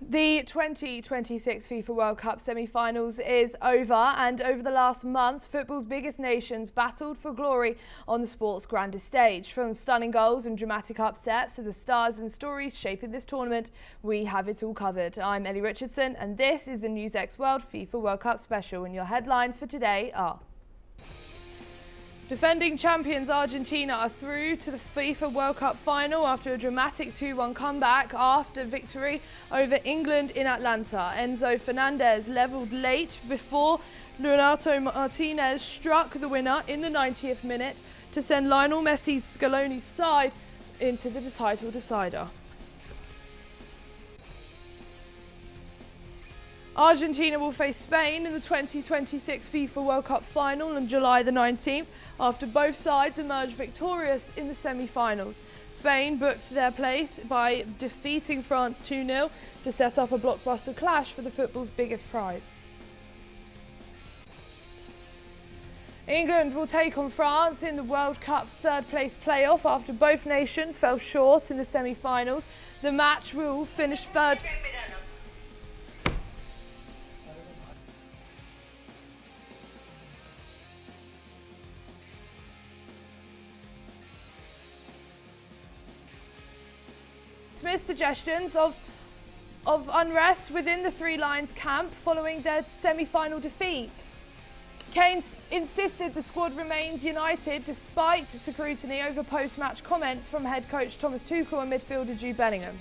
The 2026 FIFA World Cup semi-finals is over, and over the last months, football's biggest nations battled for glory on the sport's grandest stage. From stunning goals and dramatic upsets to the stars and stories shaping this tournament, we have it all covered. I'm Ellie Richardson, and this is the NewsXWorld FIFA World Cup special, and your headlines for today are: defending champions Argentina are through to the FIFA World Cup final after a dramatic 2-1 comeback after victory over England in Atlanta. Enzo Fernández levelled late before Lautaro Martínez struck the winner in the 90th minute to send Lionel Messi's Scaloni's side into the title decider. Argentina will face Spain in the 2026 FIFA World Cup final on July the 19th after both sides emerged victorious in the semi-finals. Spain booked their place by defeating France 2-0 to set up a blockbuster clash for the football's biggest prize. England will take on France in the World Cup third-place playoff after both nations fell short in the semi-finals. The match will finish third. Smith's suggestions of unrest within the Three Lions camp following their semi-final defeat. Kane insisted the squad remains united despite scrutiny over post-match comments from head coach Thomas Tuchel and midfielder Jude Bellingham.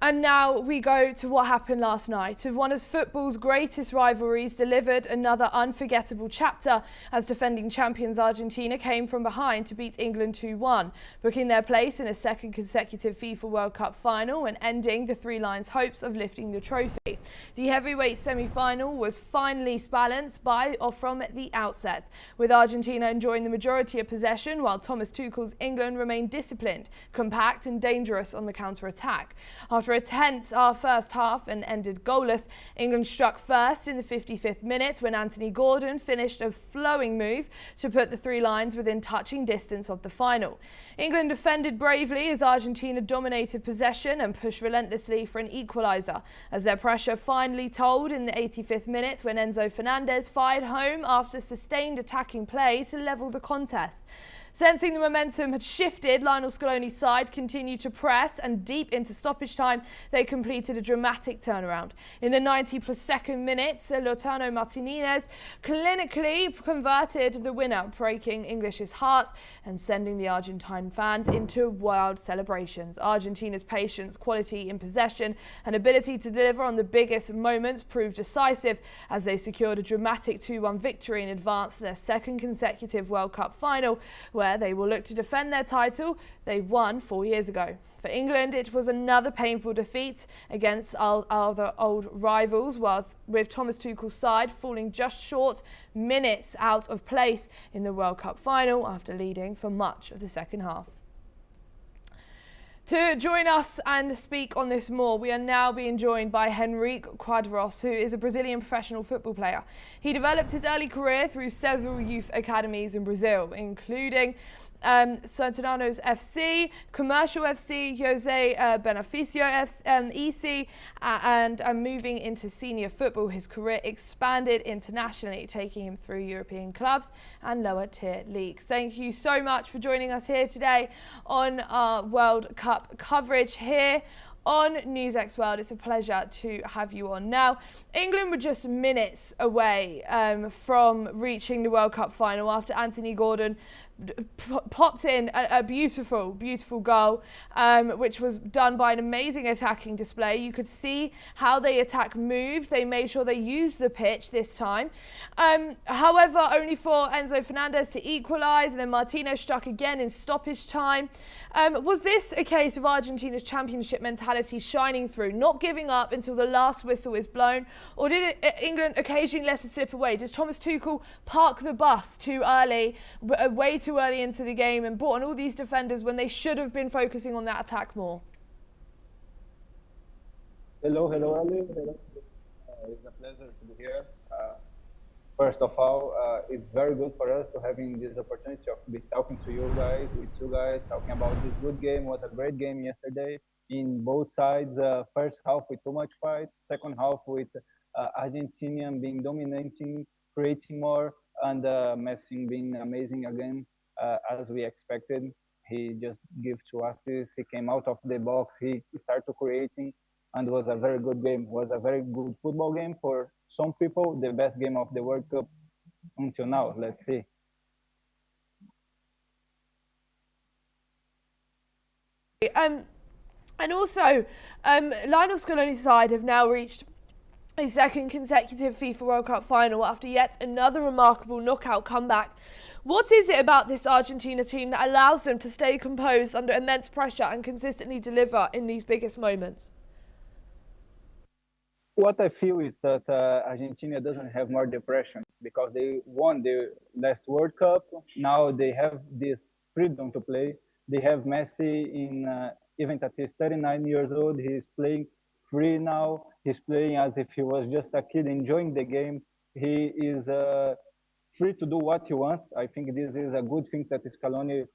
And now we go to what happened last night. One of football's greatest rivalries delivered another unforgettable chapter as defending champions Argentina came from behind to beat England 2-1, booking their place in a second consecutive FIFA World Cup final and ending the Three Lions' hopes of lifting the trophy. The heavyweight semi-final was finally balanced from the outset, with Argentina enjoying the majority of possession while Thomas Tuchel's England remained disciplined, compact and dangerous on the counter-attack. After a tense first half and ended goalless, England struck first in the 55th minute when Anthony Gordon finished a flowing move to put the Three Lions within touching distance of the final. England defended bravely as Argentina dominated possession and pushed relentlessly for an equaliser, as their pressure finally told in the 85th minute when Enzo Fernández fired home after sustained attacking play to level the contest. Sensing the momentum had shifted, Lionel Scaloni's side continued to press, and deep into stoppage time, they completed a dramatic turnaround. In the 90+2nd minute, Lautaro Martínez clinically converted the winner, breaking English's hearts and sending the Argentine fans into wild celebrations. Argentina's patience, quality in possession, and ability to deliver on the biggest moments proved decisive as they secured a dramatic 2-1 victory and advanced to their second consecutive World Cup final, where they will look to defend their title they won 4 years ago. For England, it was another painful defeat against other old rivals, with Thomas Tuchel's side falling just short minutes out of place in the World Cup final after leading for much of the second half. To join us and speak on this more, we are now being joined by Henrique Quadros, who is a Brazilian professional football player. He developed his early career through several youth academies in Brazil, including Santonanos FC, Commercial FC, Jose Beneficio EC, and moving into senior football, his career expanded internationally, taking him through European clubs and lower tier leagues. Thank you so much for joining us here today on our World Cup coverage here on NewsXWorld. It's a pleasure to have you on. Now, England were just minutes away from reaching the World Cup final after Anthony Gordon popped in a beautiful goal, which was done by an amazing attacking display. You could see how the attack moved. They made sure they used the pitch this time. However, only for Enzo Fernández to equalise, and then Martínez struck again in stoppage time. Was this a case of Argentina's championship mentality shining through, not giving up until the last whistle is blown, or did England occasionally let it slip away? Does Thomas Tuchel park the bus too early, way too early into the game, and brought on all these defenders when they should have been focusing on that attack more? Hello, Ali. Hello. It's a pleasure to be here. First of all, it's very good for us to having this opportunity of be talking to you guys, with you guys, talking about this good game. It was a great game yesterday in both sides. First half with too much fight, second half with Argentina being dominating, creating more, and Messi being amazing again, as we expected. He just gave two assists. He came out of the box. He started creating, and was a very good game. Was a very good football game for some people. The best game of the World Cup until now. Let's see. And also, Lionel Scaloni's side have now reached a second consecutive FIFA World Cup final after yet another remarkable knockout comeback. What is it about this Argentina team that allows them to stay composed under immense pressure and consistently deliver in these biggest moments? What I feel is that Argentina doesn't have more depression because they won the last World Cup. Now they have this freedom to play. They have Messi in, even that he's 39 years old, he's playing free now. He's playing as if he was just a kid enjoying the game. He is free to do what he wants. I think this is a good thing that Scaloni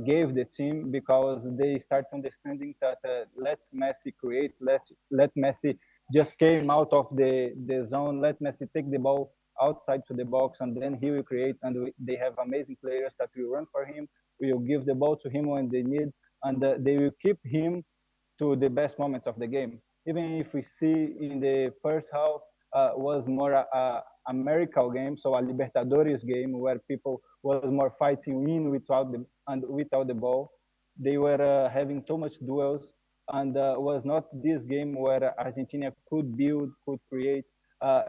gave the team, because they start understanding that let Messi create, let Messi just came out of the zone, let Messi take the ball outside to the box, and then he will create. And they have amazing players that will run for him, will give the ball to him when they need, and they will keep him to the best moments of the game. Even if we see in the first half was more a miracle game, so a Libertadores game where people was more fighting in without the ball. They were having too much duels, and was not this game where Argentina could build, could create.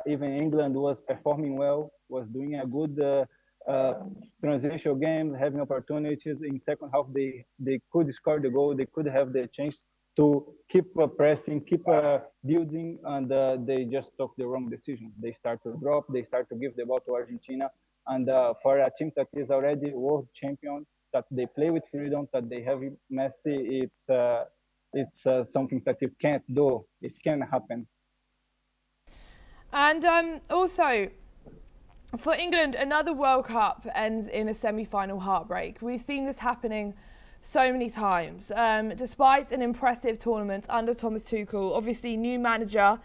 Even England was performing well, was doing a good transitional game, having opportunities. In second half, they could score the goal, they could have the chance to keep pressing, keep building, and they just took the wrong decision. They start to drop, they start to give the ball to Argentina. And for a team that is already world champion, that they play with freedom, that they have Messi, it's something that you can't do. It can happen. And also, for England, another World Cup ends in a semi-final heartbreak. We've seen this happening so many times. Despite an impressive tournament under Thomas Tuchel, obviously new manager,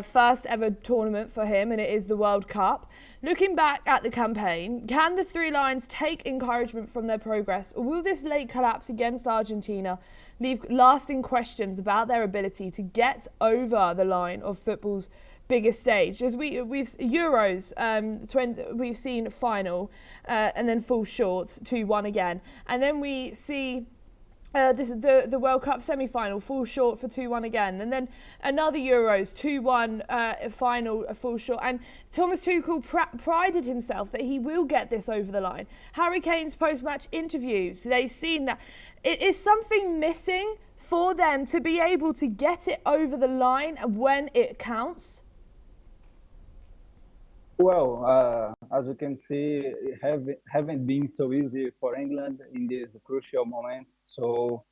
first ever tournament for him, and it is the World Cup. Looking back at the campaign, can the Three Lions take encouragement from their progress, or will this late collapse against Argentina leave lasting questions about their ability to get over the line of football's biggest stage? As we've Euros, we've seen final and then fall short 2-1 again, and then we see the World Cup semi-final fall short for 2-1 again, and then another Euros 2-1 final fall short. And Thomas Tuchel prided himself that he will get this over the line. Harry Kane's post-match interviews, they've seen that it is something missing for them to be able to get it over the line when it counts. Well, as we can see, it haven't been so easy for England in these crucial moments. So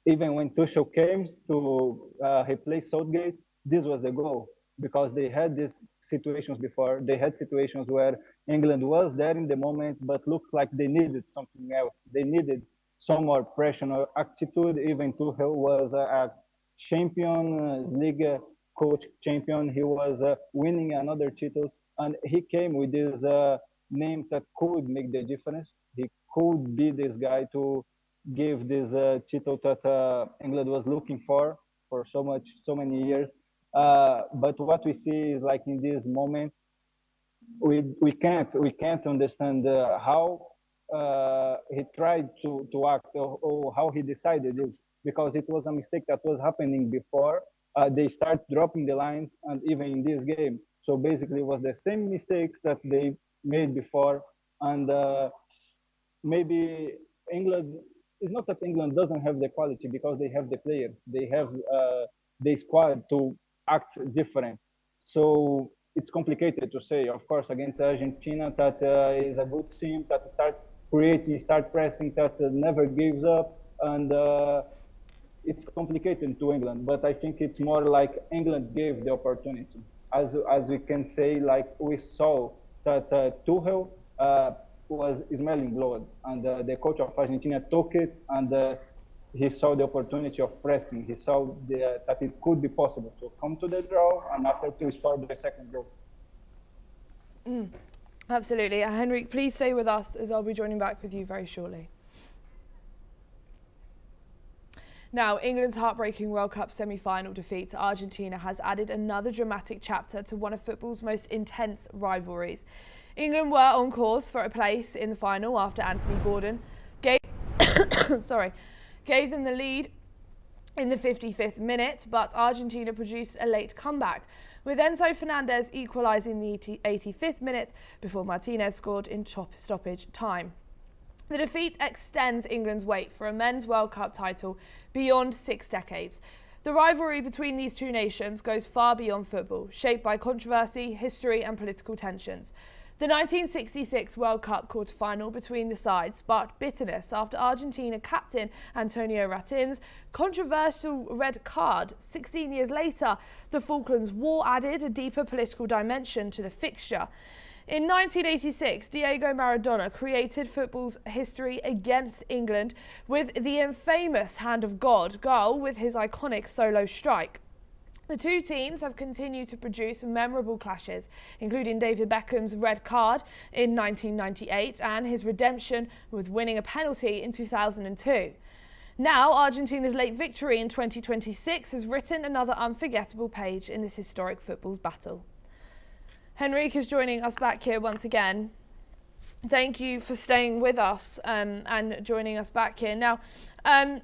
even when Tuchel came to replace Southgate, this was the goal, because they had these situations before. They had situations where England was there in the moment, but looks like they needed something else. They needed some more pressure or attitude. Even Tuchel was a Champions League coach champion. He was winning another titles, and he came with this name that could make the difference. He could be this guy to give this title that England was looking for so many years. But what we see is, like, in this moment, we can't understand how he tried to act, or how he decided this, because it was a mistake that was happening before. They start dropping the lines, and even in this game. So basically, it was the same mistakes that they made before. And maybe England, it's not that England doesn't have the quality, because they have the players, they have the squad to act different. So it's complicated to say. Of course, against Argentina, that is a good team that start creating, start pressing, that never gives up, and it's complicated to England. But I think it's more like England gave the opportunity. as we can say, like we saw that Tuchel was smelling blood, and the coach of Argentina took it, and he saw the opportunity of pressing. He saw that it could be possible to come to the draw, and after to score the second goal. Absolutely. Henrik, please stay with us as I'll be joining back with you very shortly. Now, England's heartbreaking World Cup semi-final defeat to Argentina has added another dramatic chapter to one of football's most intense rivalries. England were on course for a place in the final after Anthony Gordon gave them the lead in the 55th minute, but Argentina produced a late comeback, with Enzo Fernández equalising the 85th minute before Martinez scored in stoppage time. The defeat extends England's wait for a men's World Cup title beyond 6 decades. The rivalry between these two nations goes far beyond football, shaped by controversy, history and political tensions. The 1966 World Cup quarter-final between the sides sparked bitterness after Argentina captain Antonio Ratin's controversial red card. 16 years later, the Falklands War added a deeper political dimension to the fixture. In 1986, Diego Maradona created football's history against England with the infamous Hand of God goal with his iconic solo strike. The two teams have continued to produce memorable clashes, including David Beckham's red card in 1998 and his redemption with winning a penalty in 2002. Now, Argentina's late victory in 2026 has written another unforgettable page in this historic football's battle. Henrik is joining us back here once again. Thank you for staying with us and joining us back here. Now,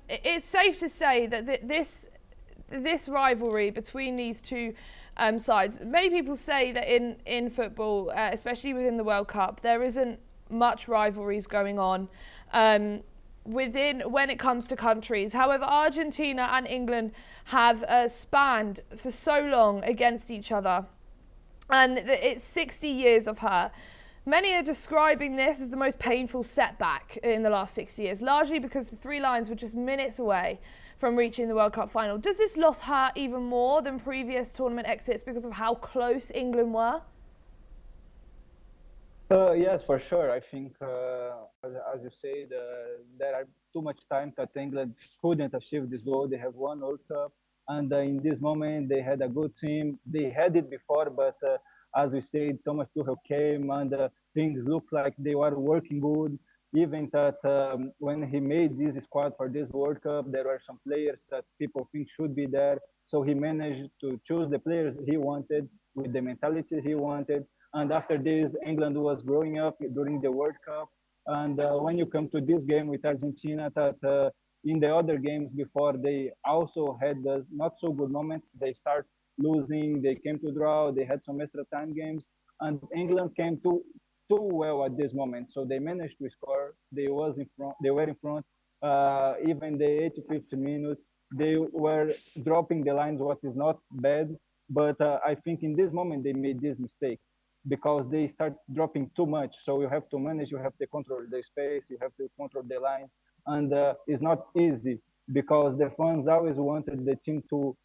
it's safe to say that this rivalry between these two sides, many people say that in football, especially within the World Cup, there isn't much rivalries going on when it comes to countries. However, Argentina and England have spanned for so long against each other. And it's 60 years of her. Many are describing this as the most painful setback in the last 60 years, largely because the three lions were just minutes away from reaching the World Cup final. Does this loss hurt even more than previous tournament exits because of how close England were? Yes, for sure. I think, as you said, there are too much time that England couldn't achieve this goal. They have won World Cup. And in this moment, they had a good team. They had it before, but as we said, Thomas Tuchel came and things looked like they were working good. Even that when he made this squad for this World Cup, there were some players that people think should be there. So he managed to choose the players he wanted with the mentality he wanted. And after this, England was growing up during the World Cup. And when you come to this game with Argentina, that in the other games before, they also had not so good moments. They start losing, they came to draw, they had some extra time games, and England came too well at this moment. So they managed to score. They were in front. Even the 85th minute, they were dropping the lines, what is not bad. But I think in this moment they made this mistake because they start dropping too much. So you have to manage, you have to control the space, you have to control the line. And it's not easy because the fans always wanted the team to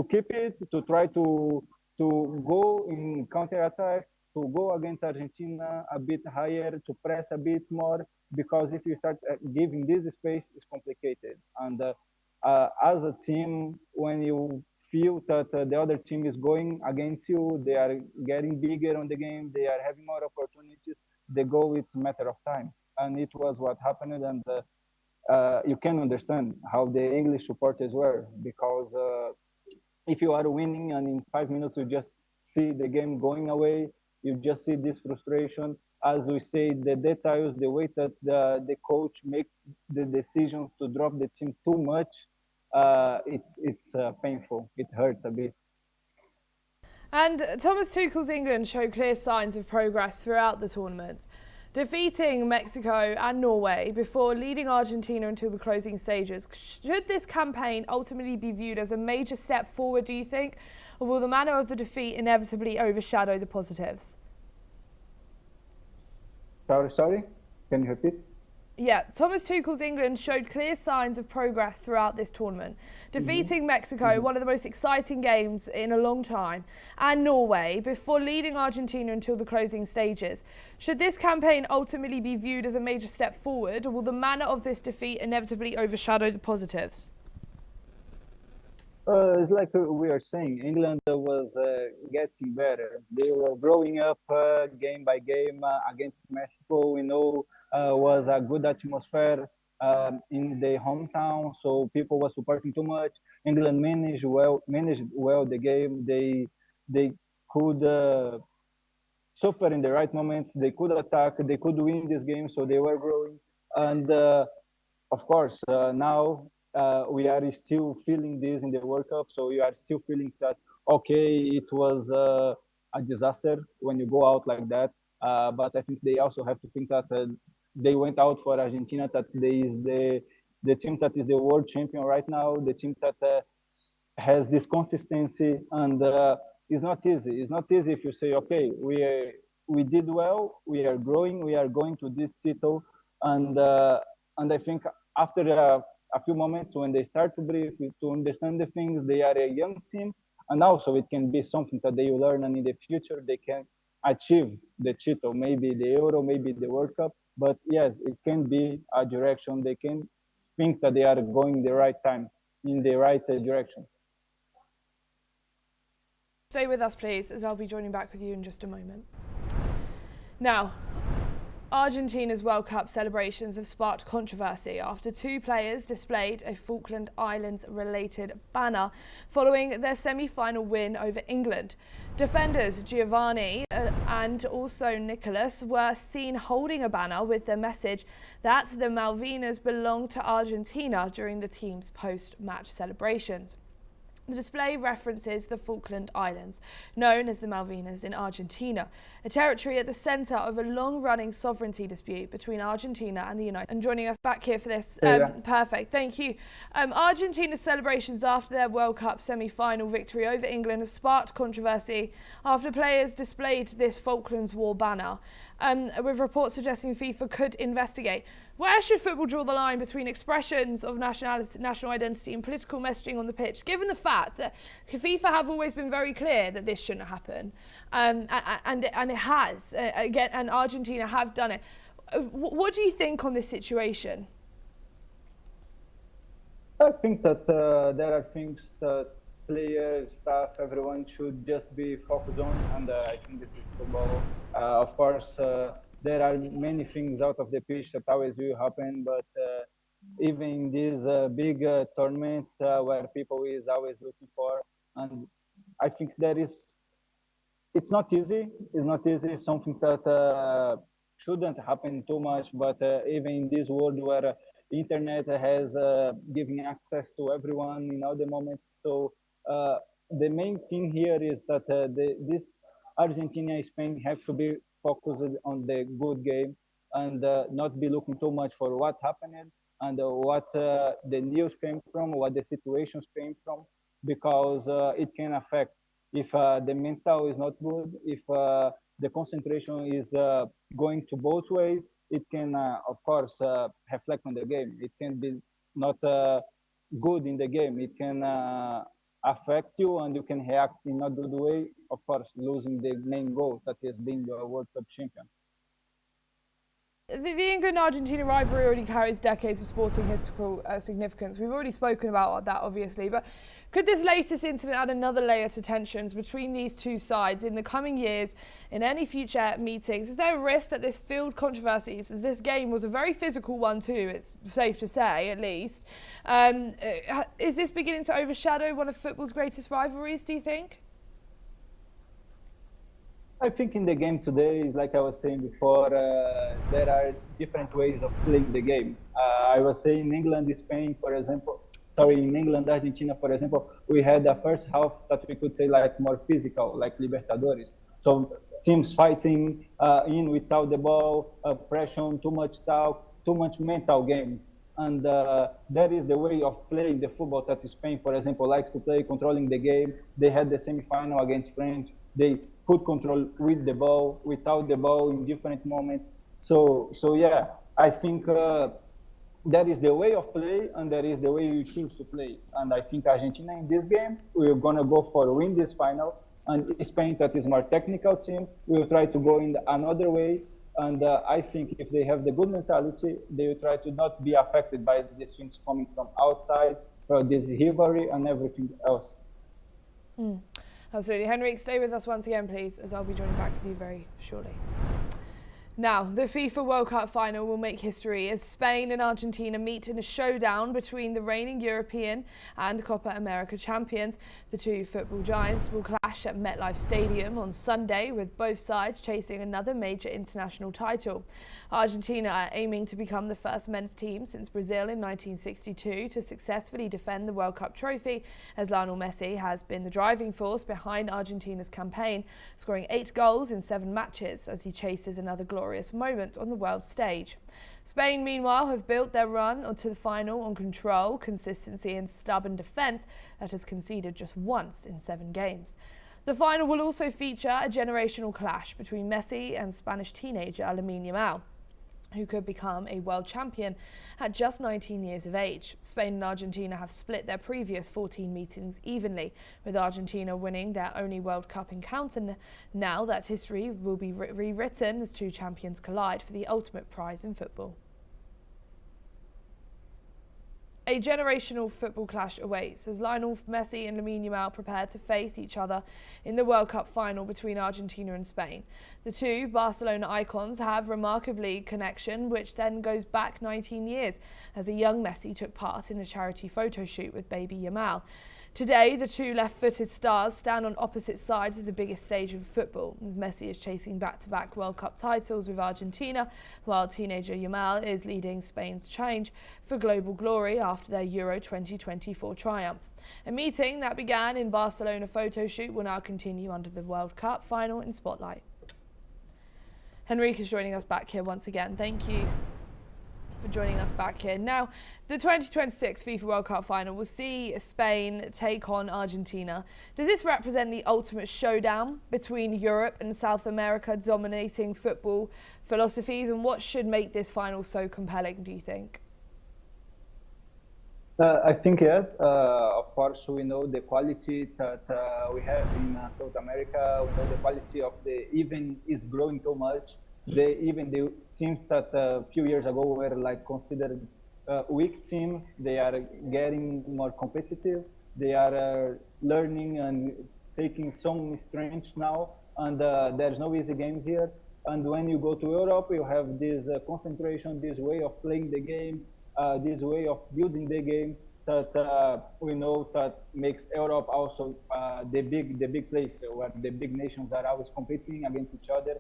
keep it, to try to go in counterattacks, to go against Argentina a bit higher, to press a bit more, because if you start giving this space, it's complicated. And as a team, when you feel that the other team is going against you, they are getting bigger on the game, they are having more opportunities, the goal, it's a matter of time. And it was what happened. And you can understand how the English supporters were, because if you are winning and in 5 minutes you just see the game going away, you just see this frustration. As we say, the details, the way that the coach make the decision to drop the team too much, it's painful. It hurts a bit. And Thomas Tuchel's England show clear signs of progress throughout the tournament, defeating Mexico and Norway before leading Argentina until the closing stages. Should this campaign ultimately be viewed as a major step forward, do you think? Or will the manner of the defeat inevitably overshadow the positives? Sorry, can you repeat? Yeah, Thomas Tuchel's England showed clear signs of progress throughout this tournament, defeating Mexico, one of the most exciting games in a long time, and Norway, before leading Argentina until the closing stages. Should this campaign ultimately be viewed as a major step forward, or will the manner of this defeat inevitably overshadow the positives? It's like we are saying, England was getting better. They were growing up game by game against Mexico. We know was a good atmosphere in the hometown, so people were supporting too much. England managed well the game. They could suffer in the right moments. They could attack. They could win this game, so they were growing. And of course, now we are still feeling this in the World Cup. So we are still feeling that, okay, it was a disaster when you go out like that. But I think they also have to think that they went out for Argentina, that they is the team that is the world champion right now, the team that has this consistency, and it's not easy. It's not easy if you say, okay, we did well, we are growing, we are going to this title, and I think after a few moments when they start to breathe, to understand the things, they are a young team, and also it can be something that they will learn, and in the future they can achieve the title, maybe the Euro, maybe the World Cup. But yes, it can be a direction. They can think that they are going the right time, in the right direction. Stay with us, please, as I'll be joining back with you in just a moment. Now, Argentina's World Cup celebrations have sparked controversy after two players displayed a Falkland Islands-related banner following their semi-final win over England. Defenders Giovanni and also Nicholas were seen holding a banner with the message that the Malvinas belong to Argentina during the team's post-match celebrations. The display references the Falkland Islands, known as the Malvinas in Argentina, a territory at the centre of a long-running sovereignty dispute between Argentina and the United. And joining us back here for this, perfect, thank you. Argentina's celebrations after their World Cup semi-final victory over England has sparked controversy after players displayed this Falklands War banner, with reports suggesting FIFA could investigate. Where should football draw the line between expressions of national identity and political messaging on the pitch, given the fact that FIFA have always been very clear that this shouldn't happen, and it has, again, and Argentina have done it. What do you think on this situation? I think that there are things that players, staff, everyone should just be focused on, and I think this is football. Of course, there are many things out of the pitch that always will happen, but even in these big tournaments where people is always looking for, and I think it's not easy. It's not easy. It's something that shouldn't happen too much, but even in this world where internet has given access to everyone in all the moments, so the main thing here is that this Argentina and Spain have to be focused on the good game and not be looking too much for what happened and what the news came from, what the situations came from, because it can affect if the mental is not good, if the concentration is going to both ways, it can, of course, reflect on the game. It can be not good in the game. It can affect you and you can react in a good way, of course, losing the main goal, such as being the World Cup champion. The England-Argentina rivalry already carries decades of sporting historical significance. We've already spoken about that, obviously, but could this latest incident add another layer to tensions between these two sides in the coming years, in any future meetings? Is there a risk that this fueled controversies, as this game was a very physical one too, it's safe to say, at least? Is this beginning to overshadow one of football's greatest rivalries, do you think? I think in the game today, like I was saying before, there are different ways of playing the game. I was saying England, Spain, for example, in England, Argentina, for example, we had a first half that we could say like more physical, like Libertadores. So teams fighting in without the ball, pressure, too much talk, too much mental games. And that is the way of playing the football that Spain, for example, likes to play, controlling the game. They had the semi-final against France. They could control with the ball, without the ball in different moments. So yeah, I think that is the way of play, and that is the way you choose to play. And I think Argentina in this game, we're gonna go for win this final. And Spain, that is more technical team, will try to go in another way. And I think if they have the good mentality, they will try to not be affected by these things coming from outside, this rivalry and everything else. Absolutely. Henrik, stay with us once again, please, as I'll be joining back with you very shortly. Now, the FIFA World Cup final will make history as Spain and Argentina meet in a showdown between the reigning European and Copa America champions. The two football giants will clash at MetLife Stadium on Sunday, with both sides chasing another major international title. Argentina are aiming to become the first men's team since Brazil in 1962 to successfully defend the World Cup trophy, as Lionel Messi has been the driving force behind Argentina's campaign, scoring 8 goals in 7 matches as he chases another glorious moment on the world stage. Spain, meanwhile, have built their run onto the final on control, consistency and stubborn defence that has conceded just once in 7 games. The final will also feature a generational clash between Messi and Spanish teenager Lamine Yamal, who could become a world champion at just 19 years of age. Spain and Argentina have split their previous 14 meetings evenly, with Argentina winning their only World Cup encounter. Now that history will be rewritten as two champions collide for the ultimate prize in football. A generational football clash awaits as Lionel Messi and Lamine Yamal prepare to face each other in the World Cup final between Argentina and Spain. The two Barcelona icons have remarkably connection, which then goes back 19 years, as a young Messi took part in a charity photo shoot with baby Yamal. Today, the two left-footed stars stand on opposite sides of the biggest stage of football, as Messi is chasing back-to-back World Cup titles with Argentina, while teenager Yamal is leading Spain's change for global glory after their Euro 2024 triumph. A meeting that began in Barcelona photo shoot will now continue under the World Cup final in Spotlight. Henrik is joining us back here once again. Thank you for joining us back here. Now, the 2026 FIFA World Cup final will see Spain take on Argentina. Does this represent the ultimate showdown between Europe and South America dominating football philosophies, and what should make this final so compelling, do you think? I think yes. Of course, we know the quality that we have in South America. We know the quality of the even is growing so much. Even the teams that a few years ago were like considered weak teams, they are getting more competitive. They are learning and taking some strength now, and there's no easy games here. And when you go to Europe, you have this concentration, this way of playing the game, this way of building the game that we know that makes Europe also the big place where the big nations are always competing against each other.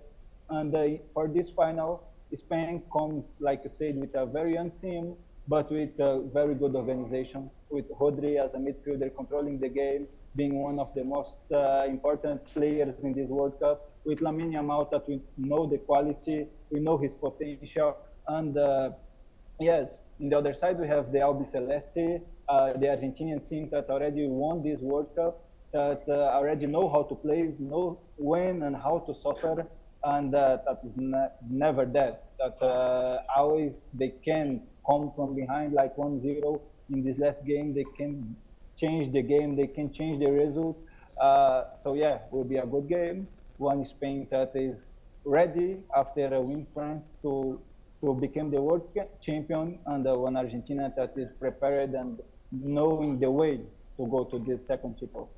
And for this final, Spain comes, like I said, with a very young team, but with a very good organization, with Rodri as a midfielder controlling the game, being one of the most important players in this World Cup, with Lamine Yamal that we know the quality, we know his potential. And yes, on the other side, we have the Albiceleste, the Argentinian team that already won this World Cup, that already know how to play, know when and how to suffer. And that is never dead. That always they can come from behind like 1-0 in this last game. They can change the game. They can change the result. So yeah, will be a good game. One Spain that is ready after a win France to become the world champion, and one Argentina that is prepared and knowing the way to go to this second triple.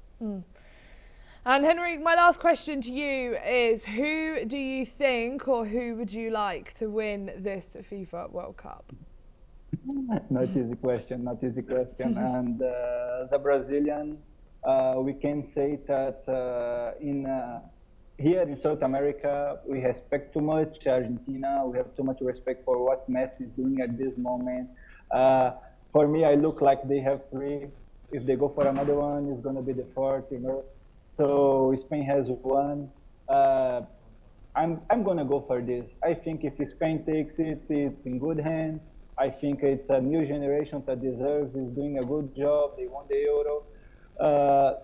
And Henrik, my last question to you is, who do you think, or who would you like to win this FIFA World Cup? Not easy question. And as a Brazilian, we can say that here in South America, we respect too much Argentina. We have too much respect for what Messi is doing at this moment. For me, I look like they have 3. If they go for another one, it's going to be the 4th, you know. So Spain has 1. I'm going to go for this. I think if Spain takes it, it's in good hands. I think it's a new generation that deserves, is doing a good job. They won the Euro.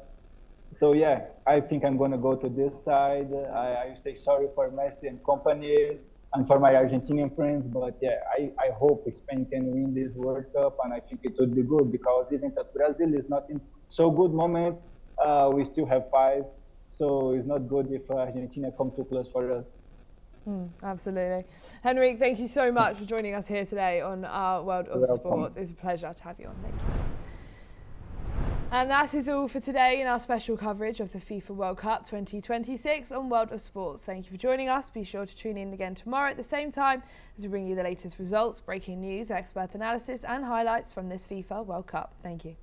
So yeah, I think I'm going to go to this side. I say sorry for Messi and company. and for my Argentinian friends. But yeah, I hope Spain can win this World Cup, and I think it would be good because even that Brazil is not in so good moment, we still have 5. So it's not good if Argentina come too close for us. Absolutely. Henrik, thank you so much for joining us here today on our World of Sports. It's a pleasure to have you on. Thank you. And that is all for today in our special coverage of the FIFA World Cup 2026 on World of Sports. Thank you for joining us. Be sure to tune in again tomorrow at the same time as we bring you the latest results, breaking news, expert analysis and highlights from this FIFA World Cup. Thank you.